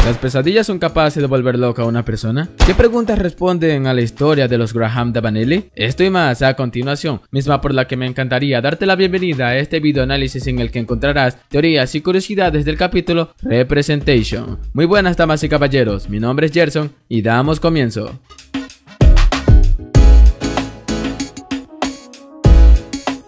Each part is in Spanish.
¿Las pesadillas son capaces de volver loca a una persona? ¿Qué preguntas responden a la historia de los Graham de Vanelli? Esto y más a continuación, misma por la que me encantaría darte la bienvenida a este video análisis en el que encontrarás teorías y curiosidades del capítulo Representation. Muy buenas damas y caballeros, mi nombre es Gerson y damos comienzo.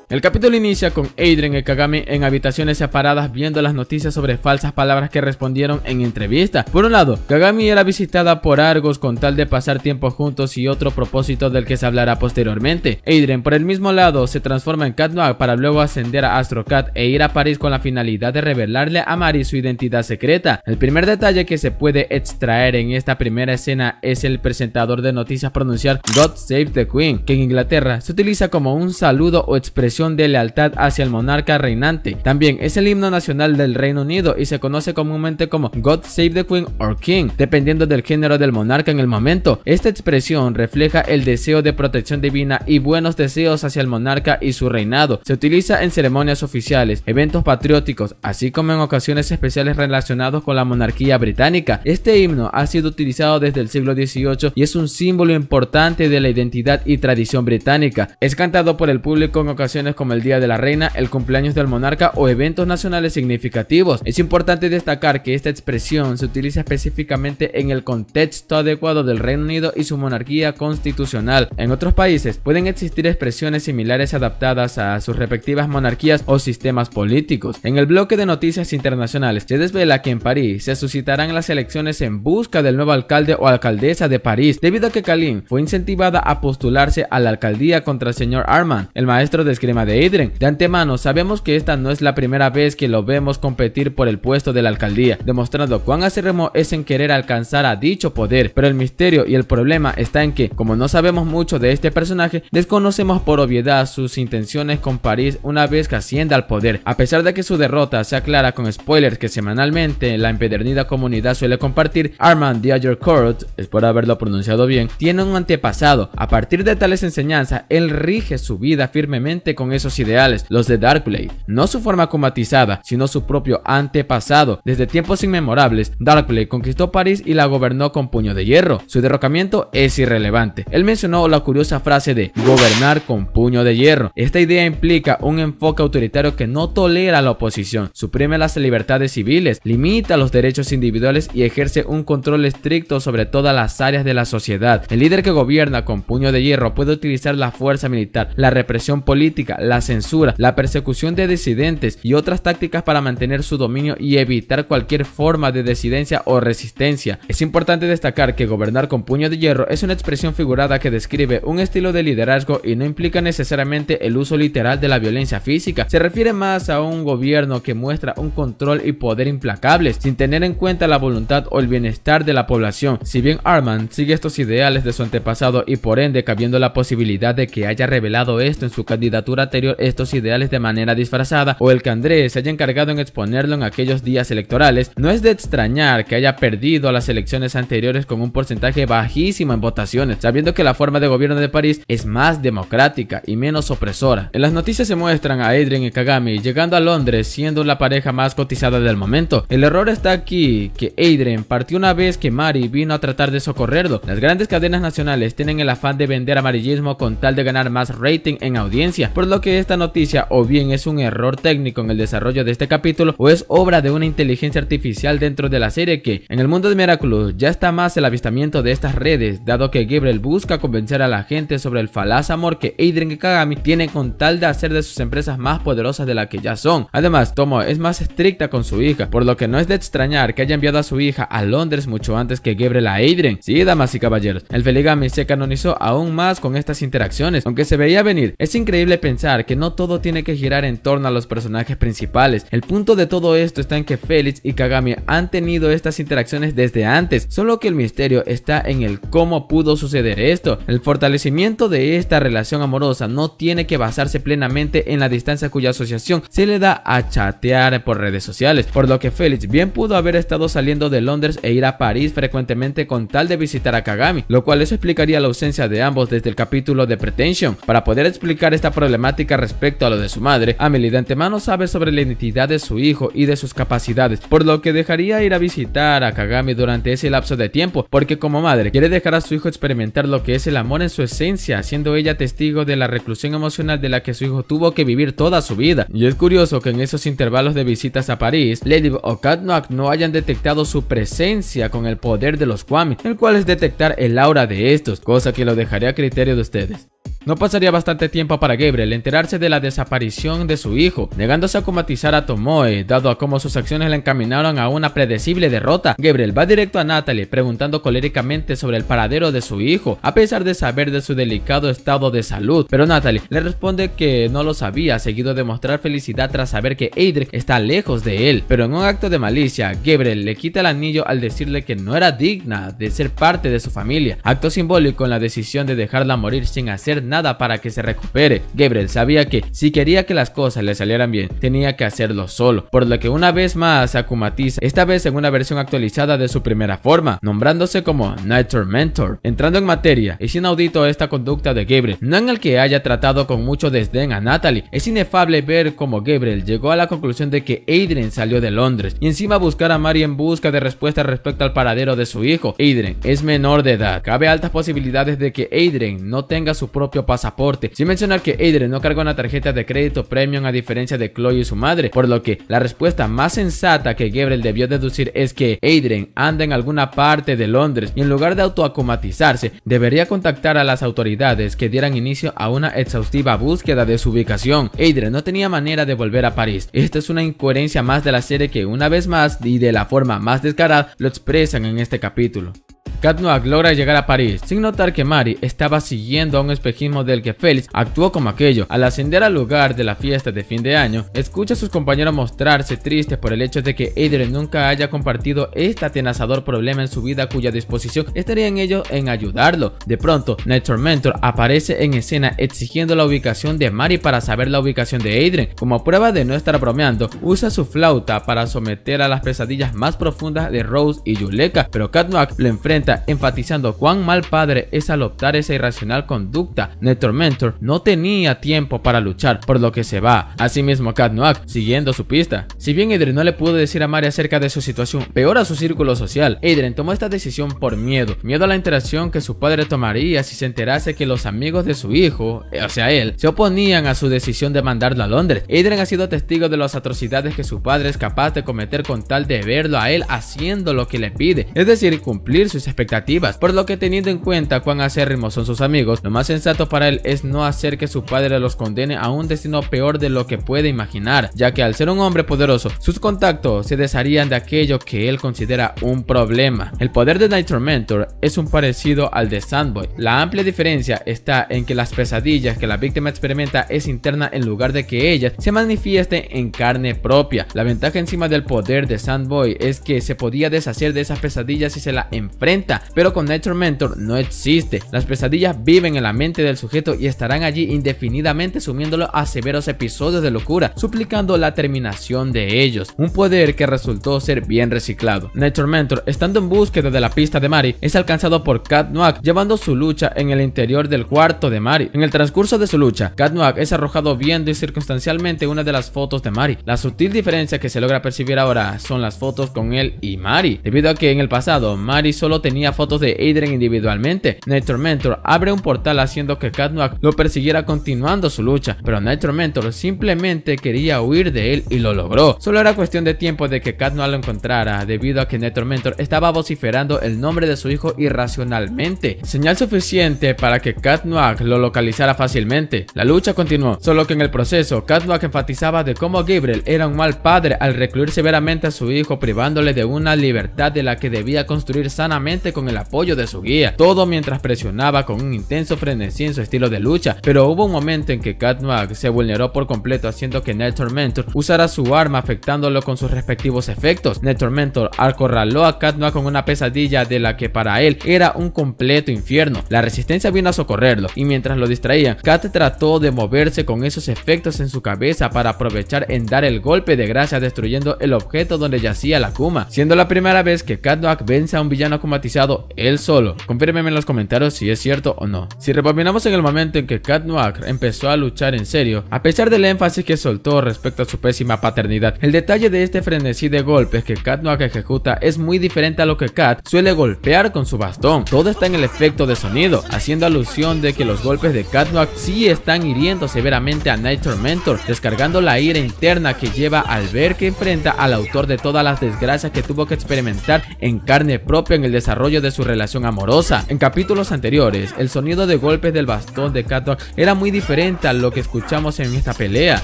El capítulo inicia con Adrien y Kagami en habitaciones separadas viendo las noticias sobre falsas palabras que respondieron en entrevista. Por un lado, Kagami era visitada por Argos con tal de pasar tiempo juntos y otro propósito del que se hablará posteriormente. Adrien, por el mismo lado, se transforma en Cat Noir para luego ascender a Astro Cat e ir a París con la finalidad de revelarle a Mari su identidad secreta. El primer detalle que se puede extraer en esta primera escena es el presentador de noticias pronunciar God Save the Queen, que en Inglaterra se utiliza como un saludo o expresión de lealtad hacia el monarca reinante. También es el himno nacional del Reino Unido y se conoce comúnmente como God Save the Queen or King, dependiendo del género del monarca en el momento. Esta expresión refleja el deseo de protección divina y buenos deseos hacia el monarca y su reinado. Se utiliza en ceremonias oficiales, eventos patrióticos, así como en ocasiones especiales relacionados con la monarquía británica. Este himno ha sido utilizado desde el siglo XVIII y es un símbolo importante de la identidad y tradición británica. Es cantado por el público en ocasiones como el Día de la Reina, el cumpleaños del monarca o eventos nacionales significativos. Es importante destacar que esta expresión se utiliza específicamente en el contexto adecuado del Reino Unido y su monarquía constitucional. En otros países pueden existir expresiones similares adaptadas a sus respectivas monarquías o sistemas políticos. En el bloque de noticias internacionales se desvela que en París se suscitarán las elecciones en busca del nuevo alcalde o alcaldesa de París, debido a que Kalin fue incentivada a postularse a la alcaldía contra el señor Armand, el maestro de esgrima de Adrien. De antemano sabemos que esta no es la primera vez que lo vemos competir por el puesto de la alcaldía, demostrando cuán acérrimo es en querer alcanzar a dicho poder, pero el misterio y el problema está en que, como no sabemos mucho de este personaje, desconocemos por obviedad sus intenciones con París una vez que ascienda al poder. A pesar de que su derrota sea clara con spoilers que semanalmente la empedernida comunidad suele compartir, Armand d'Agincourt, espero haberlo pronunciado bien, tiene un antepasado. A partir de tales enseñanzas, él rige su vida firmemente con esos ideales, los de Darkblade, no su forma comatizada, sino su propio antepasado. Desde tiempos inmemorables, Darkblade conquistó París y la gobernó con puño de hierro. Su derrocamiento es irrelevante. Él mencionó la curiosa frase de gobernar con puño de hierro. Esta idea implica un enfoque autoritario que no tolera la oposición, suprime las libertades civiles, limita los derechos individuales y ejerce un control estricto sobre todas las áreas de la sociedad. El líder que gobierna con puño de hierro puede utilizar la fuerza militar, la represión política, la censura, la persecución de disidentes y otras tácticas para mantener su dominio y evitar cualquier forma de disidencia o resistencia. Es importante destacar que gobernar con puño de hierro es una expresión figurada que describe un estilo de liderazgo y no implica necesariamente el uso literal de la violencia física. Se refiere más a un gobierno que muestra un control y poder implacables, sin tener en cuenta la voluntad o el bienestar de la población. Si bien Armand sigue estos ideales de su antepasado y por ende cabiendo la posibilidad de que haya revelado esto en su candidatura anterior, estos ideales de manera disfrazada, o el que Andrés se haya encargado en exponerlo en aquellos días electorales, no es de extrañar que haya perdido las elecciones anteriores con un porcentaje bajísimo en votaciones, sabiendo que la forma de gobierno de París es más democrática y menos opresora. En las noticias se muestran a Adrien y Kagami llegando a Londres siendo la pareja más cotizada del momento. El error está aquí que Adrien partió una vez que Mari vino a tratar de socorrerlo. Las grandes cadenas nacionales tienen el afán de vender amarillismo con tal de ganar más rating en audiencia, por lo que esta noticia o bien es un error técnico en el desarrollo de este capítulo o es obra de una inteligencia artificial dentro de la serie que, en el mundo de Miraculous, ya está más el avistamiento de estas redes, dado que Gabriel busca convencer a la gente sobre el falaz amor que Adrien y Kagami tienen con tal de hacer de sus empresas más poderosas de la que ya son. Además, Tomo es más estricta con su hija, por lo que no es de extrañar que haya enviado a su hija a Londres mucho antes que Gabriel a Adrien. Sí, damas y caballeros, el Feligami se canonizó aún más con estas interacciones, aunque se veía venir. Es increíble pensar que no todo tiene que girar en torno a los personajes principales. El punto de todo esto está en que Felix y Kagami han tenido estas interacciones desde antes, solo que el misterio está en el cómo pudo suceder esto. El fortalecimiento de esta relación amorosa no tiene que basarse plenamente en la distancia cuya asociación se le da a chatear por redes sociales, por lo que Felix bien pudo haber estado saliendo de Londres e ir a París frecuentemente con tal de visitar a Kagami, lo cual eso explicaría la ausencia de ambos desde el capítulo de Pretension. Para poder explicar esta problemática problemática respecto a lo de su madre, Amelie de antemano sabe sobre la identidad de su hijo y de sus capacidades, por lo que dejaría ir a visitar a Kagami durante ese lapso de tiempo, porque como madre quiere dejar a su hijo experimentar lo que es el amor en su esencia, siendo ella testigo de la reclusión emocional de la que su hijo tuvo que vivir toda su vida. Y es curioso que en esos intervalos de visitas a París, Ladybug o Cat Noir no hayan detectado su presencia con el poder de los Kwami, el cual es detectar el aura de estos, cosa que lo dejaré a criterio de ustedes. No pasaría bastante tiempo para Gabriel enterarse de la desaparición de su hijo, negándose a akumatizar a Tomoe, dado a cómo sus acciones la encaminaron a una predecible derrota. Gabriel va directo a Natalie preguntando coléricamente sobre el paradero de su hijo, a pesar de saber de su delicado estado de salud, pero Natalie le responde que no lo sabía, seguido de mostrar felicidad tras saber que Adrien está lejos de él, pero en un acto de malicia, Gabriel le quita el anillo al decirle que no era digna de ser parte de su familia, acto simbólico en la decisión de dejarla morir sin hacer nada para que se recupere. Gabriel sabía que si quería que las cosas le salieran bien, tenía que hacerlo solo, por lo que una vez más se akumatiza, esta vez en una versión actualizada de su primera forma, nombrándose como Night Tormentor. Entrando en materia, es inaudito esta conducta de Gabriel, no en el que haya tratado con mucho desdén a Natalie. Es inefable ver cómo Gabriel llegó a la conclusión de que Adrien salió de Londres y encima buscar a Mari en busca de respuestas respecto al paradero de su hijo. Adrien es menor de edad, cabe altas posibilidades de que Adrien no tenga su propio pasaporte, sin mencionar que Adrien no carga una tarjeta de crédito premium a diferencia de Chloe y su madre, por lo que la respuesta más sensata que Gabriel debió deducir es que Adrien anda en alguna parte de Londres y en lugar de autoacumatizarse debería contactar a las autoridades que dieran inicio a una exhaustiva búsqueda de su ubicación. Adrien no tenía manera de volver a París. Esta es una incoherencia más de la serie que una vez más y de la forma más descarada lo expresan en este capítulo. Cat Noir logra llegar a París sin notar que Mari estaba siguiendo a un espejismo del que Félix actuó como aquello. Al ascender al lugar de la fiesta de fin de año, escucha a sus compañeros mostrarse tristes por el hecho de que Adrien nunca haya compartido este atenazador problema en su vida, cuya disposición estaría en ello en ayudarlo. De pronto, Night Tormentor aparece en escena exigiendo la ubicación de Mari para saber la ubicación de Adrien. Como prueba de no estar bromeando, usa su flauta para someter a las pesadillas más profundas de Rose y Yuleka, pero Cat Noir lo enfrenta enfatizando cuán mal padre es al optar esa irracional conducta. Night Tormentor no tenía tiempo para luchar, por lo que se va. Asimismo, Cat Noir siguiendo su pista. Si bien Adrien no le pudo decir a Mari acerca de su situación, peor a su círculo social, Adrien tomó esta decisión por miedo a la interacción que su padre tomaría si se enterase que los amigos de su hijo, o sea él, se oponían a su decisión de mandarlo a Londres. Adrien ha sido testigo de las atrocidades que su padre es capaz de cometer con tal de verlo a él haciendo lo que le pide, es decir, cumplir sus expectativas, por lo que teniendo en cuenta cuán acérrimos son sus amigos, lo más sensato para él es no hacer que su padre los condene a un destino peor de lo que puede imaginar, ya que al ser un hombre poderoso, sus contactos se desharían de aquello que él considera un problema. El poder de Night Tormentor es un parecido al de Sandboy. La amplia diferencia está en que las pesadillas que la víctima experimenta es interna en lugar de que ellas se manifiesten en carne propia. La ventaja encima del poder de Sandboy es que se podía deshacer de esas pesadillas si se la enfrenta, pero con Night Tormentor no existe. Las pesadillas viven en la mente del sujeto y estarán allí indefinidamente, sumiéndolo a severos episodios de locura, suplicando la terminación de ellos, un poder que resultó ser bien reciclado. Night Tormentor, estando en búsqueda de la pista de Mari, es alcanzado por Cat Noir llevando su lucha en el interior del cuarto de Mari. En el transcurso de su lucha, Cat Noir es arrojado viendo circunstancialmente una de las fotos de Mari. La sutil diferencia que se logra percibir ahora son las fotos con él y Mari, debido a que en el pasado Mari solo tenía fotos de Adrien individualmente. Night Tormentor abre un portal haciendo que Cat Noir lo persiguiera continuando su lucha, pero Night Tormentor simplemente quería huir de él y lo logró. Solo era cuestión de tiempo de que Cat Noir lo encontrara, debido a que Night Tormentor estaba vociferando el nombre de su hijo irracionalmente, señal suficiente para que Cat Noir lo localizara fácilmente. La lucha continuó, solo que en el proceso Cat Noir enfatizaba de cómo Gabriel era un mal padre al recluir severamente a su hijo, privándole de una libertad de la que debía construir sanamente con el apoyo de su guía, todo mientras presionaba con un intenso frenesí en su estilo de lucha. Pero hubo un momento en que Cat Noir se vulneró por completo, haciendo que Night Tormentor usara su arma, afectándolo con sus respectivos efectos. Night Tormentor acorraló a Cat Noir con una pesadilla de la que para él era un completo infierno. La resistencia vino a socorrerlo, y mientras lo distraían, Cat trató de moverse con esos efectos en su cabeza para aprovechar en dar el golpe de gracia, destruyendo el objeto donde yacía la Kuma, siendo la primera vez que Cat Noir vence a un villano akumatizado pronunciado él solo. Confírmenme en los comentarios si es cierto o no. Si rebobinamos en el momento en que Cat Noir empezó a luchar en serio, a pesar del énfasis que soltó respecto a su pésima paternidad, el detalle de este frenesí de golpes que Cat Noir ejecuta es muy diferente a lo que Cat suele golpear con su bastón. Todo está en el efecto de sonido, haciendo alusión de que los golpes de Cat Noir sí están hiriendo severamente a Night Tormentor, descargando la ira interna que lleva al ver que enfrenta al autor de todas las desgracias que tuvo que experimentar en carne propia en el desarrollo de su relación amorosa. En capítulos anteriores, el sonido de golpes del bastón de Cat Noir era muy diferente a lo que escuchamos en esta pelea,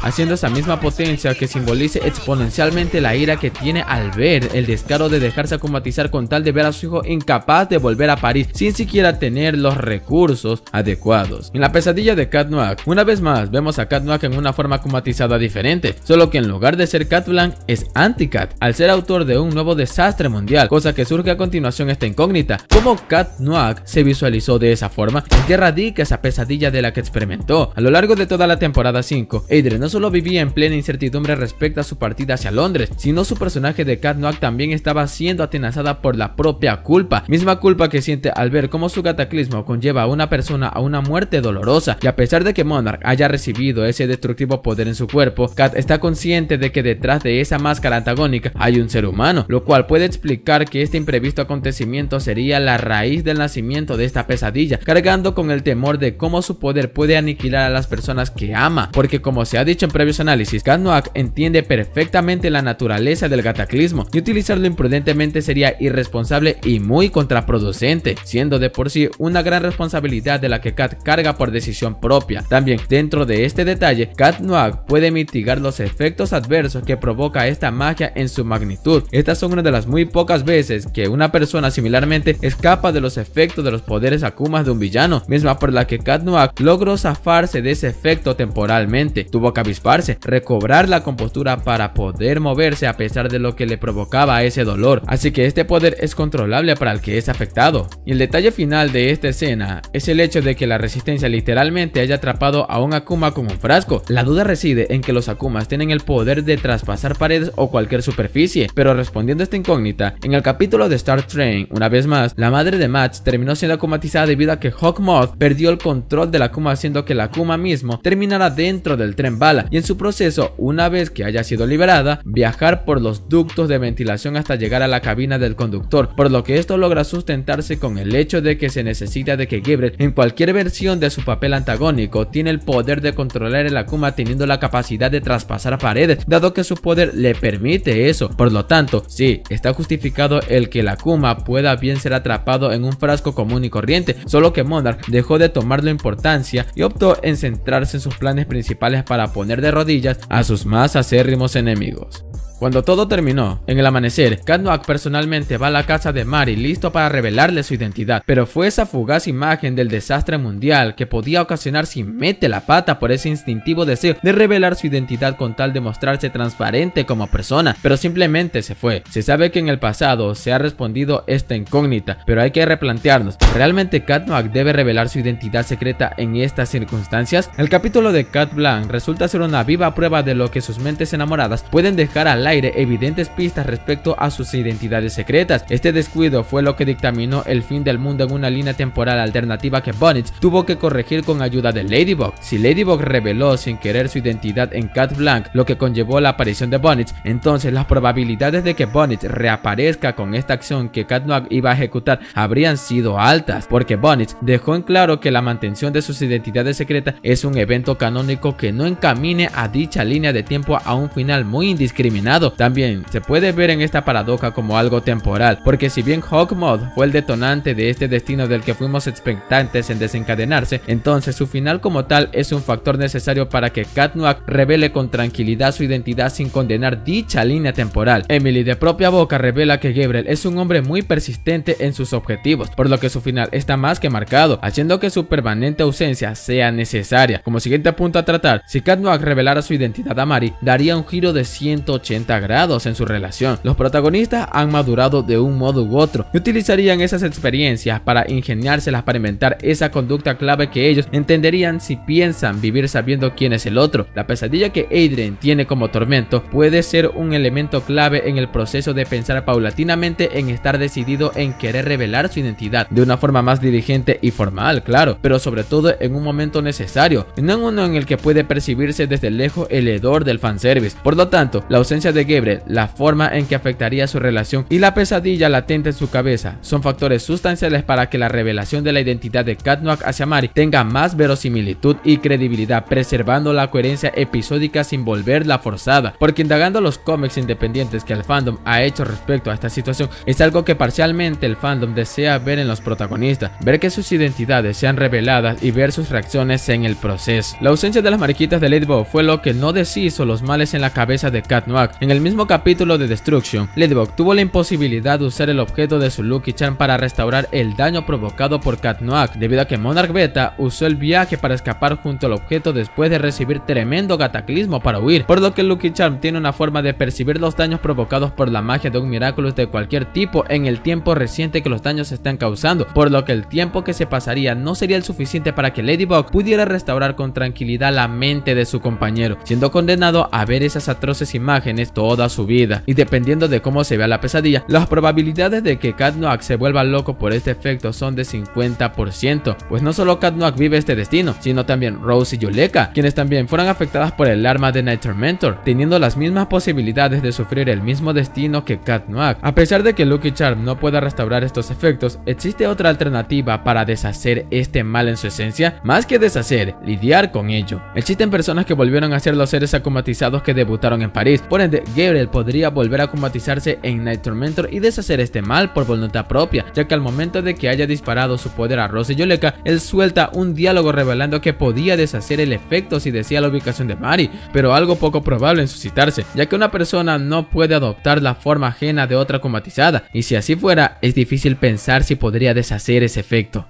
haciendo esa misma potencia que simbolice exponencialmente la ira que tiene al ver el descaro de dejarse acumatizar con tal de ver a su hijo incapaz de volver a París sin siquiera tener los recursos adecuados. En la pesadilla de Cat Noir, una vez más vemos a Cat Noir en una forma acumatizada diferente, solo que en lugar de ser Cat Blanc es Anti-Cat, al ser autor de un nuevo desastre mundial, cosa que surge a continuación esta incógnita. ¿Cómo Cat Noir se visualizó de esa forma? ¿En qué radica esa pesadilla de la que experimentó? A lo largo de toda la temporada 5, Adrien no solo vivía en plena incertidumbre respecto a su partida hacia Londres, sino su personaje de Cat Noir también estaba siendo atenazada por la propia culpa, misma culpa que siente al ver cómo su cataclismo conlleva a una persona a una muerte dolorosa. Y a pesar de que Monarch haya recibido ese destructivo poder en su cuerpo, Cat está consciente de que detrás de esa máscara antagónica hay un ser humano, lo cual puede explicar que este imprevisto acontecimiento sería la raíz del nacimiento de esta pesadilla, cargando con el temor de cómo su poder puede aniquilar a las personas que ama, porque como se ha dicho en previos análisis, Cat Noir entiende perfectamente la naturaleza del cataclismo y utilizarlo imprudentemente sería irresponsable y muy contraproducente, siendo de por sí una gran responsabilidad de la que Cat carga por decisión propia. También dentro de este detalle, Cat Noir puede mitigar los efectos adversos que provoca esta magia en su magnitud. Estas son una de las muy pocas veces que una persona similarmente escapa de los efectos de los poderes Akumas de un villano, misma por la que Cat Noir logró zafarse de ese efecto temporalmente. Tuvo que avisparse, recobrar la compostura para poder moverse a pesar de lo que le provocaba ese dolor, así que este poder es controlable para el que es afectado. Y el detalle final de esta escena es el hecho de que la resistencia literalmente haya atrapado a un Akuma con un frasco. La duda reside en que los Akumas tienen el poder de traspasar paredes o cualquier superficie, pero respondiendo a esta incógnita, en el capítulo de Star Train, una vez más, la madre de Max terminó siendo akumatizada debido a que Hawkmoth perdió el control del Akuma, haciendo que el Akuma mismo terminara dentro del tren bala y en su proceso, una vez que haya sido liberada, viajar por los ductos de ventilación hasta llegar a la cabina del conductor, por lo que esto logra sustentarse con el hecho de que se necesita de que Gabriel en cualquier versión de su papel antagónico tiene el poder de controlar el Akuma teniendo la capacidad de traspasar paredes, dado que su poder le permite eso. Por lo tanto, sí, está justificado el que el Akuma pueda bien ser atrapado en un frasco común y corriente, solo que Monarch dejó de tomarle importancia y optó en centrarse en sus planes principales para poner de rodillas a sus más acérrimos enemigos. Cuando todo terminó, en el amanecer, Cat Noir personalmente va a la casa de Mari listo para revelarle su identidad, pero fue esa fugaz imagen del desastre mundial que podía ocasionar si mete la pata por ese instintivo deseo de revelar su identidad con tal de mostrarse transparente como persona, pero simplemente se fue. Se sabe que en el pasado se ha respondido esta incógnita, pero hay que replantearnos, ¿realmente Cat Noir debe revelar su identidad secreta en estas circunstancias? El capítulo de Cat Blanc resulta ser una viva prueba de lo que sus mentes enamoradas pueden dejar al aire evidentes pistas respecto a sus identidades secretas. Este descuido fue lo que dictaminó el fin del mundo en una línea temporal alternativa que Bonnet tuvo que corregir con ayuda de Ladybug. Si Ladybug reveló sin querer su identidad en Cat Blanc, lo que conllevó la aparición de Bonnet, entonces las probabilidades de que Bonnet reaparezca con esta acción que Cat Noir iba a ejecutar habrían sido altas, porque Bonnet dejó en claro que la mantención de sus identidades secretas es un evento canónico que no encamine a dicha línea de tiempo a un final muy indiscriminado. También se puede ver en esta paradoja como algo temporal, porque si bien Hawkmoth fue el detonante de este destino del que fuimos expectantes en desencadenarse, entonces su final como tal es un factor necesario para que Cat Noir revele con tranquilidad su identidad sin condenar dicha línea temporal. Emily de propia boca revela que Gabriel es un hombre muy persistente en sus objetivos, por lo que su final está más que marcado, haciendo que su permanente ausencia sea necesaria. Como siguiente punto a tratar, si Cat Noir revelara su identidad a Mari, daría un giro de 180 180 grados en su relación. Los protagonistas han madurado de un modo u otro y utilizarían esas experiencias para ingeniárselas para inventar esa conducta clave que ellos entenderían si piensan vivir sabiendo quién es el otro. La pesadilla que Adrien tiene como tormento puede ser un elemento clave en el proceso de pensar paulatinamente en estar decidido en querer revelar su identidad de una forma más dirigente y formal, claro, pero sobre todo en un momento necesario, y no en uno en el que puede percibirse desde lejos el hedor del fanservice. Por lo tanto, la ausencia de Gabriel, la forma en que afectaría su relación y la pesadilla latente en su cabeza son factores sustanciales para que la revelación de la identidad de Cat Noir hacia Mari tenga más verosimilitud y credibilidad, preservando la coherencia episódica sin volverla forzada, porque indagando los cómics independientes que el fandom ha hecho respecto a esta situación es algo que parcialmente el fandom desea ver en los protagonistas, ver que sus identidades sean reveladas y ver sus reacciones en el proceso. La ausencia de las mariquitas de Ladybug fue lo que no deshizo los males en la cabeza de Cat Noir. En el mismo capítulo de Destruction, Ladybug tuvo la imposibilidad de usar el objeto de su Lucky Charm para restaurar el daño provocado por Cat Noir, debido a que Monarch Beta usó el viaje para escapar junto al objeto después de recibir tremendo cataclismo para huir, por lo que el Lucky Charm tiene una forma de percibir los daños provocados por la magia de un Miraculous de cualquier tipo en el tiempo reciente que los daños se están causando, por lo que el tiempo que se pasaría no sería el suficiente para que Ladybug pudiera restaurar con tranquilidad la mente de su compañero, siendo condenado a ver esas atroces imágenes toda su vida. Y dependiendo de cómo se vea la pesadilla, las probabilidades de que Cat Noir se vuelva loco por este efecto son de 50%, pues no solo Cat Noir vive este destino, sino también Rose y Yuleka, quienes también fueron afectadas por el arma de Night Tormentor, teniendo las mismas posibilidades de sufrir el mismo destino que Cat Noir. A pesar de que Lucky Charm no pueda restaurar estos efectos, ¿existe otra alternativa para deshacer este mal en su esencia? Más que deshacer, lidiar con ello. Existen personas que volvieron a ser los seres acomatizados que debutaron en París, por ende Gabriel podría volver a acomatizarse en Night Tormentor y deshacer este mal por voluntad propia, ya que al momento de que haya disparado su poder a Rose y Yuleka, él suelta un diálogo revelando que podía deshacer el efecto si decía la ubicación de Mari, pero algo poco probable en suscitarse, ya que una persona no puede adoptar la forma ajena de otra acomatizada, y si así fuera, es difícil pensar si podría deshacer ese efecto.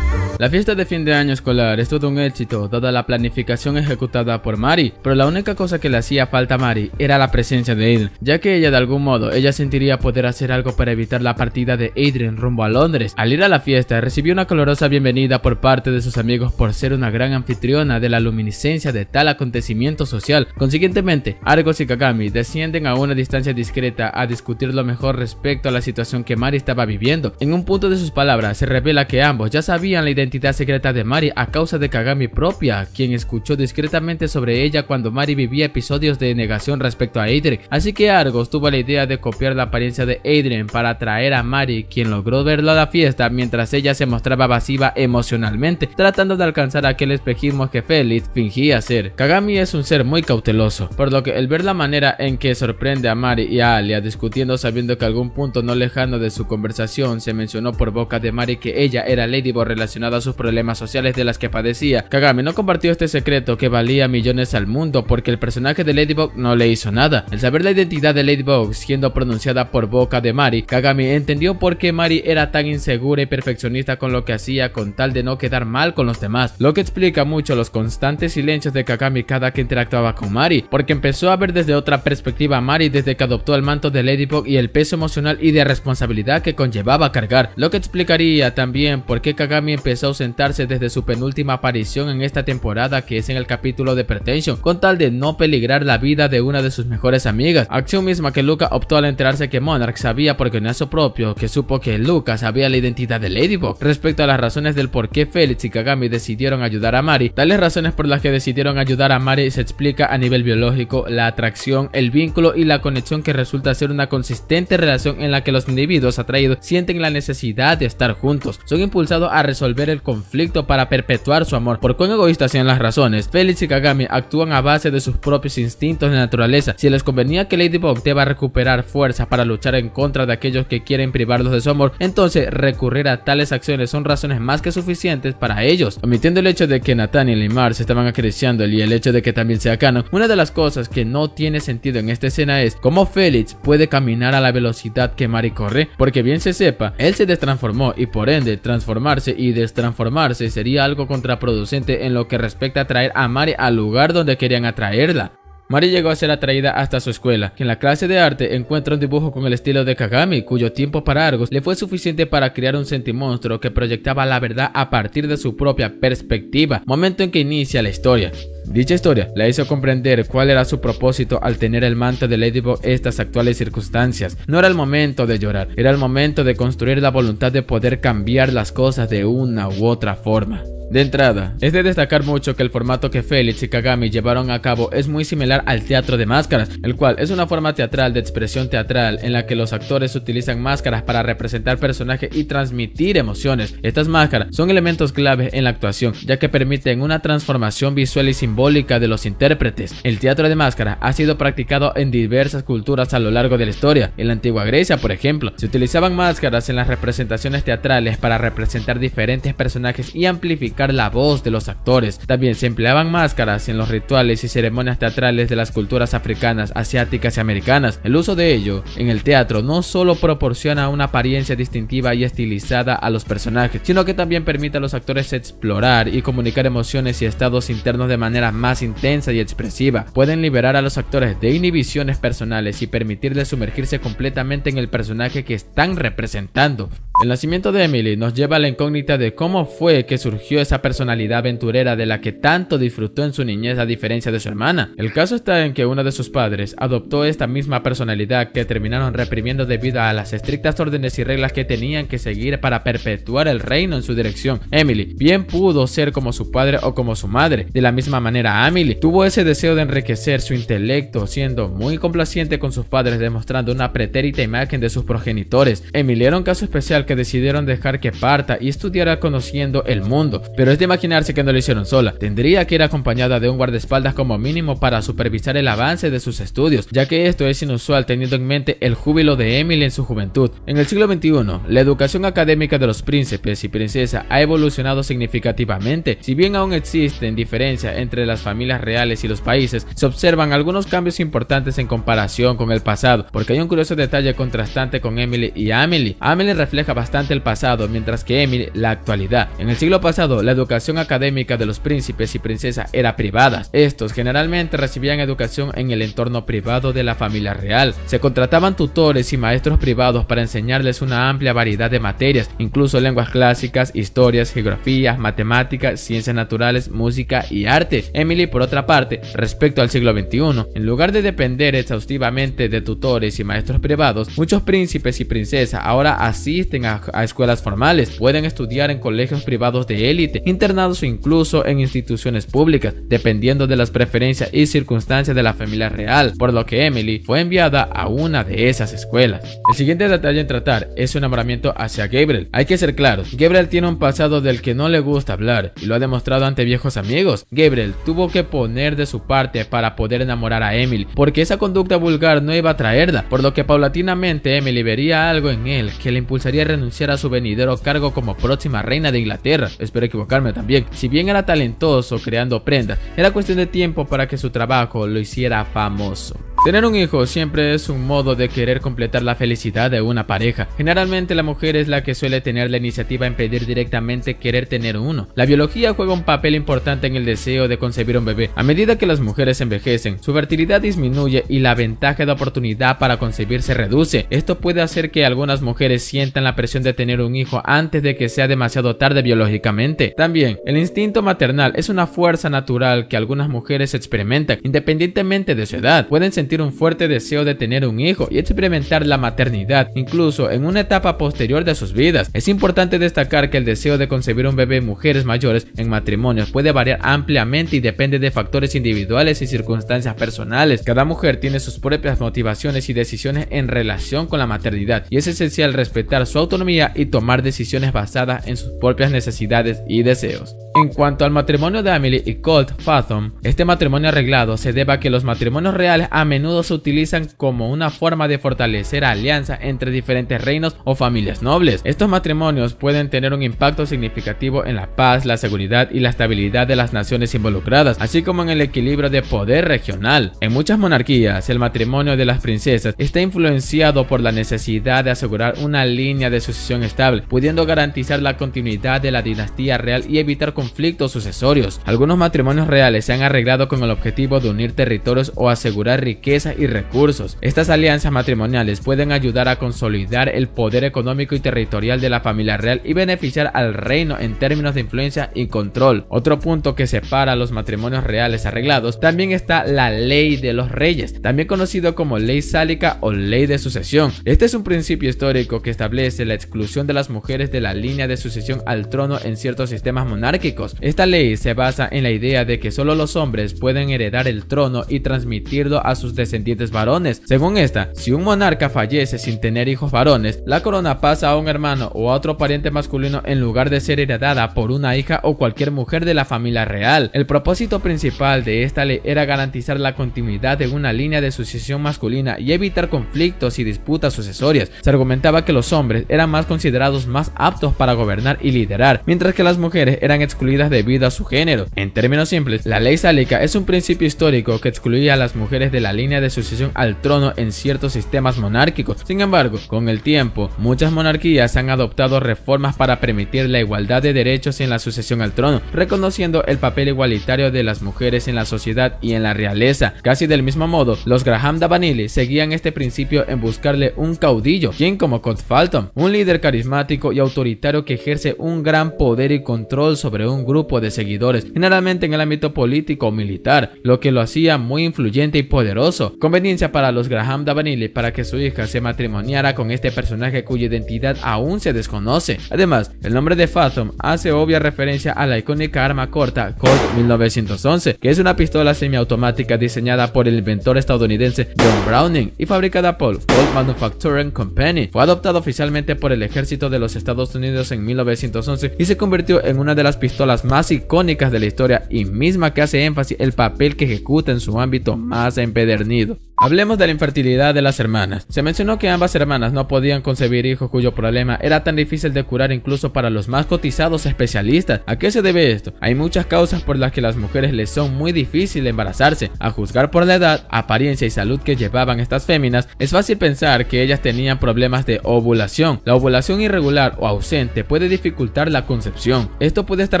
La fiesta de fin de año escolar es todo un éxito dada la planificación ejecutada por Mari, pero la única cosa que le hacía falta a Mari era la presencia de Adrien, ya que ella de algún modo sentiría poder hacer algo para evitar la partida de Adrien rumbo a Londres. Al ir a la fiesta recibió una calorosa bienvenida por parte de sus amigos por ser una gran anfitriona de la luminiscencia de tal acontecimiento social. Consiguientemente, Argos y Kagami descienden a una distancia discreta a discutir lo mejor respecto a la situación que Mari estaba viviendo. En un punto de sus palabras se revela que ambos ya sabían la identidad secreta de Mari a causa de Kagami propia, quien escuchó discretamente sobre ella cuando Mari vivía episodios de negación respecto a Adrien, así que Argos tuvo la idea de copiar la apariencia de Adrien para atraer a Mari, quien logró verlo a la fiesta mientras ella se mostraba evasiva emocionalmente, tratando de alcanzar aquel espejismo que Felix fingía ser. Kagami es un ser muy cauteloso, por lo que el ver la manera en que sorprende a Mari y a Alia discutiendo sabiendo que algún punto no lejano de su conversación se mencionó por boca de Mari que ella era Ladybug relacionada a sus problemas sociales de las que padecía, Kagami no compartió este secreto que valía millones al mundo porque el personaje de Ladybug no le hizo nada. Al saber la identidad de Ladybug siendo pronunciada por boca de Mari, Kagami entendió por qué Mari era tan insegura y perfeccionista con lo que hacía con tal de no quedar mal con los demás, lo que explica mucho los constantes silencios de Kagami cada que interactuaba con Mari, porque empezó a ver desde otra perspectiva a Mari desde que adoptó el manto de Ladybug y el peso emocional y de responsabilidad que conllevaba cargar, lo que explicaría también por qué Kagami empezó a ausentarse desde su penúltima aparición en esta temporada, que es en el capítulo de Pretension, con tal de no peligrar la vida de una de sus mejores amigas, acción misma que Luca optó al enterarse que Monarch sabía por coñazo propio que supo que Luca sabía la identidad de Ladybug. Respecto a las razones del por qué Felix y Kagami decidieron ayudar a Mari, tales razones por las que decidieron ayudar a Mari se explica a nivel biológico, la atracción, el vínculo y la conexión que resulta ser una consistente relación en la que los individuos atraídos sienten la necesidad de estar juntos, son impulsados a resolver el conflicto para perpetuar su amor. Por cuán egoístas sean las razones, Felix y Kagami actúan a base de sus propios instintos de naturaleza. Si les convenía que Ladybug deba recuperar fuerza para luchar en contra de aquellos que quieren privarlos de su amor, entonces recurrir a tales acciones son razones más que suficientes para ellos. Omitiendo el hecho de que Nathaniel y Mars se estaban acariciando y el hecho de que también sea canon, una de las cosas que no tiene sentido en esta escena es cómo Felix puede caminar a la velocidad que Mari corre, porque bien se sepa, él se destransformó y por ende transformarse y destrozar transformarse sería algo contraproducente en lo que respecta a traer a Mari al lugar donde querían atraerla. Mari llegó a ser atraída hasta su escuela, que en la clase de arte encuentra un dibujo con el estilo de Kagami, cuyo tiempo para Argos le fue suficiente para crear un sentimonstruo que proyectaba la verdad a partir de su propia perspectiva, momento en que inicia la historia. Dicha historia la hizo comprender cuál era su propósito al tener el manto de Ladybug en estas actuales circunstancias. No era el momento de llorar, era el momento de construir la voluntad de poder cambiar las cosas de una u otra forma. De entrada, es de destacar mucho que el formato que Felix y Kagami llevaron a cabo es muy similar al teatro de máscaras, el cual es una forma teatral de expresión teatral en la que los actores utilizan máscaras para representar personajes y transmitir emociones. Estas máscaras son elementos clave en la actuación, ya que permiten una transformación visual y simbólica de los intérpretes. El teatro de máscaras ha sido practicado en diversas culturas a lo largo de la historia. En la antigua Grecia, por ejemplo, se utilizaban máscaras en las representaciones teatrales para representar diferentes personajes y amplificar la voz de los actores. También se empleaban máscaras en los rituales y ceremonias teatrales de las culturas africanas, asiáticas y americanas. El uso de ello en el teatro no solo proporciona una apariencia distintiva y estilizada a los personajes, sino que también permite a los actores explorar y comunicar emociones y estados internos de manera más intensa y expresiva. Pueden liberar a los actores de inhibiciones personales y permitirles sumergirse completamente en el personaje que están representando. El nacimiento de Emily nos lleva a la incógnita de cómo fue que surgió esa personalidad aventurera de la que tanto disfrutó en su niñez a diferencia de su hermana. El caso está en que uno de sus padres adoptó esta misma personalidad que terminaron reprimiendo debido a las estrictas órdenes y reglas que tenían que seguir para perpetuar el reino en su dirección. Emily bien pudo ser como su padre o como su madre. De la misma manera, Emily tuvo ese deseo de enriquecer su intelecto, siendo muy complaciente con sus padres, demostrando una pretérita imagen de sus progenitores. Emily era un caso especial que decidieron dejar que parta y estudiara conociendo el mundo, pero es de imaginarse que no lo hicieron sola. Tendría que ir acompañada de un guardaespaldas como mínimo para supervisar el avance de sus estudios, ya que esto es inusual teniendo en mente el júbilo de Emily en su juventud. En el siglo XXI, la educación académica de los príncipes y princesas ha evolucionado significativamente. Si bien aún existen diferencias entre las familias reales y los países, se observan algunos cambios importantes en comparación con el pasado, porque hay un curioso detalle contrastante con Emily y Amelie. Amelie refleja bastante el pasado, mientras que Emily la actualidad. En el siglo pasado, la educación académica de los príncipes y princesas era privada. Estos generalmente recibían educación en el entorno privado de la familia real. Se contrataban tutores y maestros privados para enseñarles una amplia variedad de materias, incluso lenguas clásicas, historias, geografía, matemáticas, ciencias naturales, música y arte. Emily, por otra parte, respecto al siglo XXI, en lugar de depender exhaustivamente de tutores y maestros privados, muchos príncipes y princesas ahora asisten a escuelas formales, pueden estudiar en colegios privados de élite, internados o incluso en instituciones públicas, dependiendo de las preferencias y circunstancias de la familia real, por lo que Emily fue enviada a una de esas escuelas. El siguiente detalle en tratar es su enamoramiento hacia Gabriel. Hay que ser claros, Gabriel tiene un pasado del que no le gusta hablar y lo ha demostrado ante viejos amigos. Gabriel tuvo que poner de su parte para poder enamorar a Emily, porque esa conducta vulgar no iba a atraerla, por lo que paulatinamente Emily vería algo en él que le impulsaría a renunciar a su venidero cargo como próxima reina de Inglaterra. Espero equivocarme también. Si bien era talentoso creando prendas, era cuestión de tiempo para que su trabajo lo hiciera famoso. Tener un hijo siempre es un modo de querer completar la felicidad de una pareja. Generalmente la mujer es la que suele tener la iniciativa en pedir directamente querer tener uno. La biología juega un papel importante en el deseo de concebir un bebé. A medida que las mujeres envejecen, su fertilidad disminuye y la ventaja de oportunidad para concebir se reduce. Esto puede hacer que algunas mujeres sientan la presión de tener un hijo antes de que sea demasiado tarde biológicamente. También, el instinto maternal es una fuerza natural que algunas mujeres experimentan, independientemente de su edad. Pueden sentir un fuerte deseo de tener un hijo y experimentar la maternidad, incluso en una etapa posterior de sus vidas. Es importante destacar que el deseo de concebir un bebé en mujeres mayores en matrimonios puede variar ampliamente y depende de factores individuales y circunstancias personales. Cada mujer tiene sus propias motivaciones y decisiones en relación con la maternidad, y es esencial respetar su autonomía y tomar decisiones basadas en sus propias necesidades y deseos. En cuanto al matrimonio de Emily y Colt Fathom, este matrimonio arreglado se debe a que los matrimonios reales a menudo se utilizan como una forma de fortalecer alianzas entre diferentes reinos o familias nobles. Estos matrimonios pueden tener un impacto significativo en la paz, la seguridad y la estabilidad de las naciones involucradas, así como en el equilibrio de poder regional. En muchas monarquías, el matrimonio de las princesas está influenciado por la necesidad de asegurar una línea de de sucesión estable, pudiendo garantizar la continuidad de la dinastía real y evitar conflictos sucesorios. Algunos matrimonios reales se han arreglado con el objetivo de unir territorios o asegurar riqueza y recursos. Estas alianzas matrimoniales pueden ayudar a consolidar el poder económico y territorial de la familia real y beneficiar al reino en términos de influencia y control. Otro punto que separa los matrimonios reales arreglados también está la ley de los reyes, también conocido como ley sálica o ley de sucesión. Este es un principio histórico que establece la exclusión de las mujeres de la línea de sucesión al trono en ciertos sistemas monárquicos. Esta ley se basa en la idea de que solo los hombres pueden heredar el trono y transmitirlo a sus descendientes varones. Según esta, si un monarca fallece sin tener hijos varones, la corona pasa a un hermano o a otro pariente masculino en lugar de ser heredada por una hija o cualquier mujer de la familia real. El propósito principal de esta ley era garantizar la continuidad de una línea de sucesión masculina y evitar conflictos y disputas sucesorias. Se argumentaba que los hombres eran más considerados más aptos para gobernar y liderar, mientras que las mujeres eran excluidas debido a su género. En términos simples, la ley sálica es un principio histórico que excluía a las mujeres de la línea de sucesión al trono en ciertos sistemas monárquicos. Sin embargo, con el tiempo, muchas monarquías han adoptado reformas para permitir la igualdad de derechos en la sucesión al trono, reconociendo el papel igualitario de las mujeres en la sociedad y en la realeza. Casi del mismo modo, los Graham d'Abanili seguían este principio en buscarle un caudillo, quien como Colt Fulton, un líder carismático y autoritario que ejerce un gran poder y control sobre un grupo de seguidores, generalmente en el ámbito político o militar, lo que lo hacía muy influyente y poderoso. Conveniencia para los Graham d'Abanili para que su hija se matrimoniara con este personaje cuya identidad aún se desconoce. Además, el nombre de Fulton hace obvia referencia a la icónica arma corta Colt 1911, que es una pistola semiautomática diseñada por el inventor estadounidense John Browning y fabricada por Colt Manufacturing Company. Fue adoptada oficialmente por el ejército de los Estados Unidos en 1911 y se convirtió en una de las pistolas más icónicas de la historia y misma que hace énfasis el papel que ejecuta en su ámbito más empedernido. Hablemos de la infertilidad de las hermanas. Se mencionó que ambas hermanas no podían concebir hijos cuyo problema era tan difícil de curar incluso para los más cotizados especialistas. ¿A qué se debe esto? Hay muchas causas por las que las mujeres les son muy difícil embarazarse. A juzgar por la edad, apariencia y salud que llevaban estas féminas, es fácil pensar que ellas tenían problemas de ovulación. La ovulación irregular o ausente puede dificultar la concepción. Esto puede estar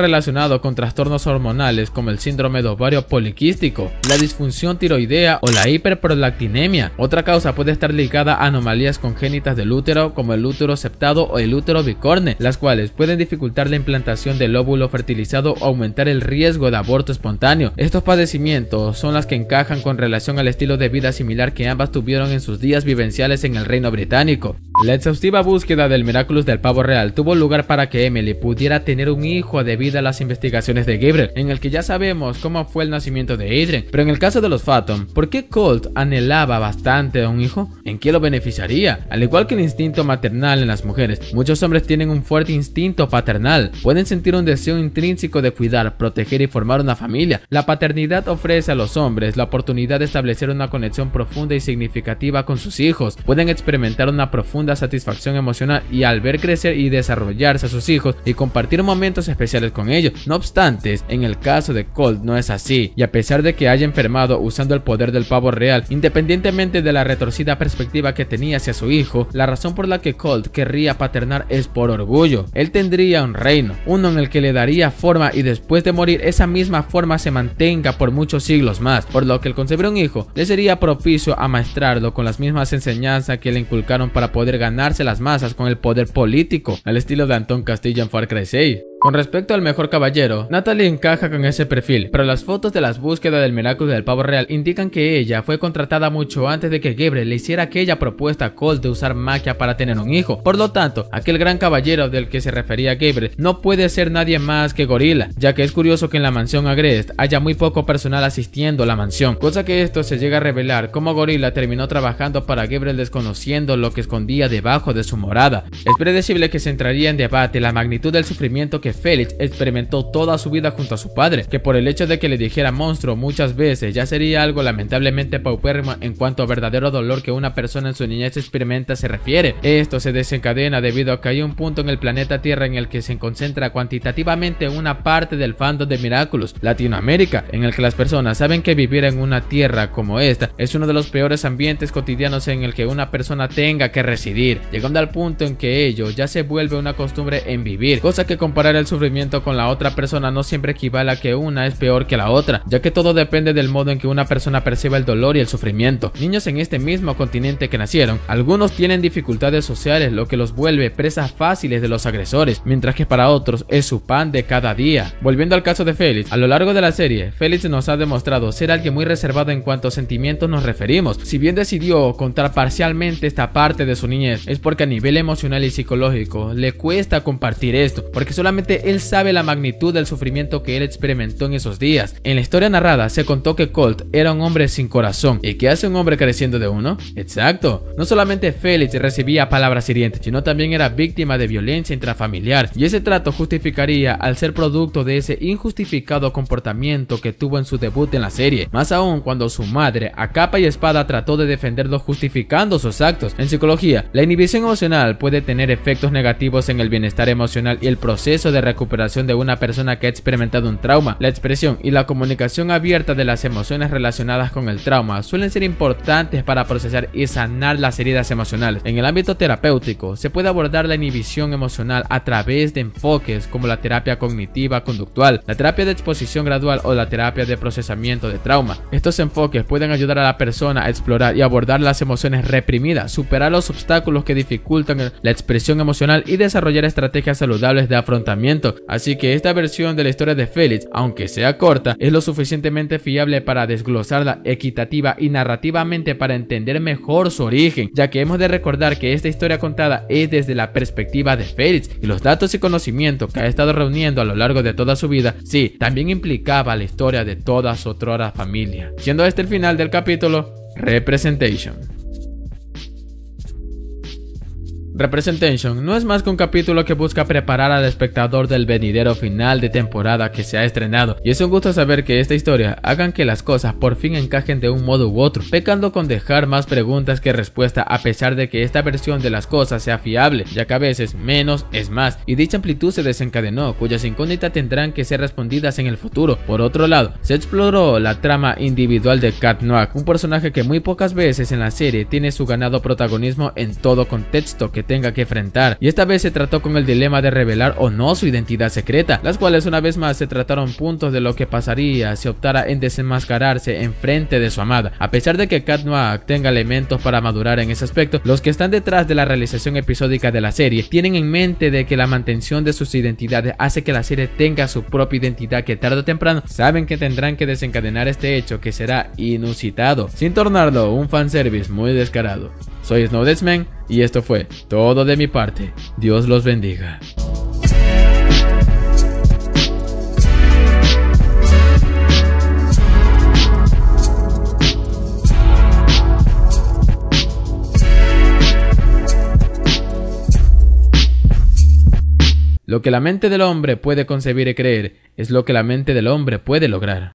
relacionado con trastornos hormonales como el síndrome de ovario poliquístico, la disfunción tiroidea o la hiperprolactinemia. Otra causa puede estar ligada a anomalías congénitas del útero como el útero septado o el útero bicorne, las cuales pueden dificultar la implantación del óvulo fertilizado o aumentar el riesgo de aborto espontáneo. Estos padecimientos son las que encajan con relación al estilo de vida similar que ambas tuvieron en sus días vivenciales en el Reino Británico. La exhaustiva búsqueda del Miraculous del pavo real tuvo lugar para que Emily pudiera tener un hijo debido a las investigaciones de Gabriel, en el que ya sabemos cómo fue el nacimiento de Adrian. Pero en el caso de los Fulton, ¿por qué Colt anhelaba bastante a un hijo? ¿En qué lo beneficiaría? Al igual que el instinto maternal en las mujeres, muchos hombres tienen un fuerte instinto paternal. Pueden sentir un deseo intrínseco de cuidar, proteger y formar una familia. La paternidad ofrece a los hombres la oportunidad de establecer una conexión profunda y significativa con sus hijos. Pueden experimentar una profunda satisfacción emocional y al ver crecer y desarrollarse a sus hijos y compartir momentos especiales con ellos. No obstante, en el caso de Colt no es así, y a pesar de que haya enfermado usando el poder del pavo real, independientemente de la retorcida perspectiva que tenía hacia su hijo, la razón por la que Colt querría paternar es por orgullo. Él tendría un reino, uno en el que le daría forma y después de morir esa misma forma se mantenga por muchos siglos más, por lo que el concebir un hijo le sería propicio amaestrarlo con las mismas enseñanzas que le inculcaron para poder ganarse las masas con el poder político, al estilo de Antón Castillo en Far Cry 6. Con respecto al mejor caballero, Natalie encaja con ese perfil, pero las fotos de las búsquedas del Miraculous del pavo real indican que ella fue contratada mucho antes de que Gabriel le hiciera aquella propuesta a Colt de usar magia para tener un hijo. Por lo tanto, aquel gran caballero del que se refería Gabriel no puede ser nadie más que Gorilla, ya que es curioso que en la mansión Agrest haya muy poco personal asistiendo a la mansión, cosa que esto se llega a revelar cómo Gorilla terminó trabajando para Gabriel desconociendo lo que escondía debajo de su morada. Es predecible que se entraría en debate la magnitud del sufrimiento que que Felix experimentó toda su vida junto a su padre, que por el hecho de que le dijera monstruo muchas veces ya sería algo lamentablemente paupérrimo en cuanto a verdadero dolor que una persona en su niñez experimenta se refiere. Esto se desencadena debido a que hay un punto en el planeta Tierra en el que se concentra cuantitativamente una parte del fandom de Miraculous, Latinoamérica, en el que las personas saben que vivir en una tierra como esta es uno de los peores ambientes cotidianos en el que una persona tenga que residir, llegando al punto en que ello ya se vuelve una costumbre en vivir, cosa que comparar el sufrimiento con la otra persona no siempre equivale a que una es peor que la otra, ya que todo depende del modo en que una persona perciba el dolor y el sufrimiento. Niños en este mismo continente que nacieron, algunos tienen dificultades sociales, lo que los vuelve presas fáciles de los agresores, mientras que para otros es su pan de cada día. Volviendo al caso de Felix, a lo largo de la serie, Felix nos ha demostrado ser alguien muy reservado en cuanto a sentimientos nos referimos. Si bien decidió contar parcialmente esta parte de su niñez, es porque a nivel emocional y psicológico le cuesta compartir esto, porque solamente él sabe la magnitud del sufrimiento que él experimentó en esos días. En la historia narrada se contó que Colt era un hombre sin corazón. ¿Y qué hace un hombre careciendo de uno? Exacto, no solamente Felix recibía palabras hirientes, sino también era víctima de violencia intrafamiliar, y ese trato justificaría al ser producto de ese injustificado comportamiento que tuvo en su debut en la serie, más aún cuando su madre a capa y espada trató de defenderlo justificando sus actos. En psicología, la inhibición emocional puede tener efectos negativos en el bienestar emocional y el proceso de recuperación de una persona que ha experimentado un trauma. La expresión y la comunicación abierta de las emociones relacionadas con el trauma suelen ser importantes para procesar y sanar las heridas emocionales. En el ámbito terapéutico, se puede abordar la inhibición emocional a través de enfoques como la terapia cognitiva conductual, la terapia de exposición gradual o la terapia de procesamiento de trauma. Estos enfoques pueden ayudar a la persona a explorar y abordar las emociones reprimidas, superar los obstáculos que dificultan la expresión emocional y desarrollar estrategias saludables de afrontamiento. Así que esta versión de la historia de Felix, aunque sea corta, es lo suficientemente fiable para desglosarla equitativa y narrativamente para entender mejor su origen, ya que hemos de recordar que esta historia contada es desde la perspectiva de Felix y los datos y conocimiento que ha estado reuniendo a lo largo de toda su vida, sí, también implicaba la historia de toda su otrora familia. Siendo este el final del capítulo Representation. Representation no es más que un capítulo que busca preparar al espectador del venidero final de temporada que se ha estrenado, y es un gusto saber que esta historia hagan que las cosas por fin encajen de un modo u otro, pecando con dejar más preguntas que respuesta, a pesar de que esta versión de las cosas sea fiable, ya que a veces menos es más, y dicha amplitud se desencadenó, cuyas incógnitas tendrán que ser respondidas en el futuro. Por otro lado, se exploró la trama individual de Cat Noir, un personaje que muy pocas veces en la serie tiene su ganado protagonismo en todo contexto que tenga que enfrentar, y esta vez se trató con el dilema de revelar o no su identidad secreta, las cuales una vez más se trataron puntos de lo que pasaría si optara en desenmascararse en frente de su amada. A pesar de que Cat Noir tenga elementos para madurar en ese aspecto, los que están detrás de la realización episódica de la serie tienen en mente de que la mantención de sus identidades hace que la serie tenga su propia identidad, que tarde o temprano saben que tendrán que desencadenar este hecho que será inusitado, sin tornarlo un fanservice muy descarado. Soy Snowdesman y esto fue todo de mi parte. Dios los bendiga. Lo que la mente del hombre puede concebir y creer es lo que la mente del hombre puede lograr.